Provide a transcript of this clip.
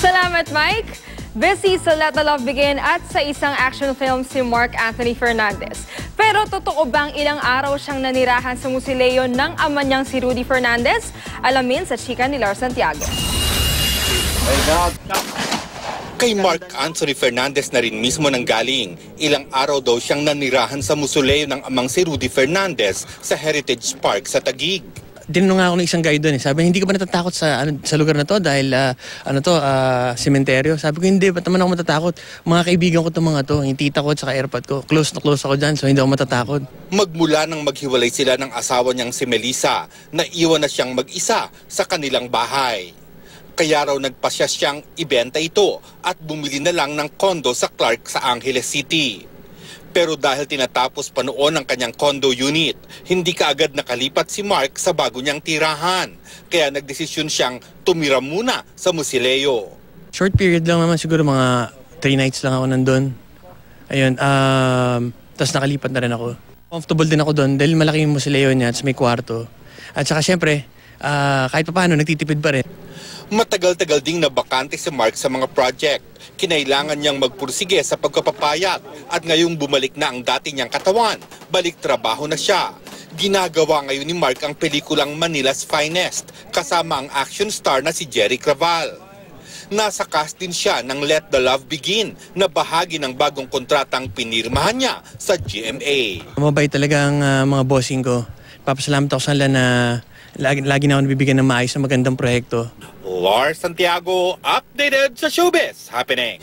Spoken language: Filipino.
Salamat, Mike. Busy sa Let the Love Begin at sa isang action film si Mark Anthony Fernandez. Pero totoo bang ilang araw siyang nanirahan sa musileo ng ama niyang si Rudy Fernandez? Alamin sa chika ni Lar Santiago. Kay Mark Anthony Fernandez na rin mismo nanggaling. Ilang araw daw siyang nanirahan sa musileo ng amang si Rudy Fernandez sa Heritage Park sa Taguig. Tinanong nga ako ng isang guide doon. Sabi, hindi ka ba natatakot sa lugar na to dahil sementeryo? Sabi ko, hindi. Ba't naman ako matatakot? Mga kaibigan ko itong mga to. Yung tita ko at saka airpod ko. Close na close ako dyan, so hindi ako matatakot. Magmula nang maghiwalay sila ng asawa niyang si Melissa, naiwan na siyang mag-isa sa kanilang bahay. Kaya raw nagpasya siyang ibenta ito at bumili na lang ng kondo sa Clark sa Angeles City. Pero dahil tinatapos pa noon ang kanyang condo unit, hindi kaagad nakalipat si Mark sa bago niyang tirahan. Kaya nagdesisyon siyang tumira muna sa musileo. Short period lang naman, siguro mga 3 nights lang ako nandun. Ayun, tapos nakalipat na rin ako. Comfortable din ako doon dahil malaki yung musileo niya at may kwarto. At saka syempre, kahit pa paano, nagtitipid pa rin. Matagal-tagal ding nabakante si Mark sa mga project. Kinailangan niyang magpursige sa pagpapapayat at ngayong bumalik na ang dati niyang katawan, balik trabaho na siya. Ginagawa ngayon ni Mark ang pelikulang Manila's Finest kasama ang action star na si Jerry Craval. Nasa cast din siya ng Let the Love Begin na bahagi ng bagong kontratang pinirmahan niya sa GMA. Mabait talaga ang mga bossing ko. Papasalamat ako sa na lagi na ako nabibigyan ng maayos na magandang proyekto. Lar Santiago, updated sa showbiz happening.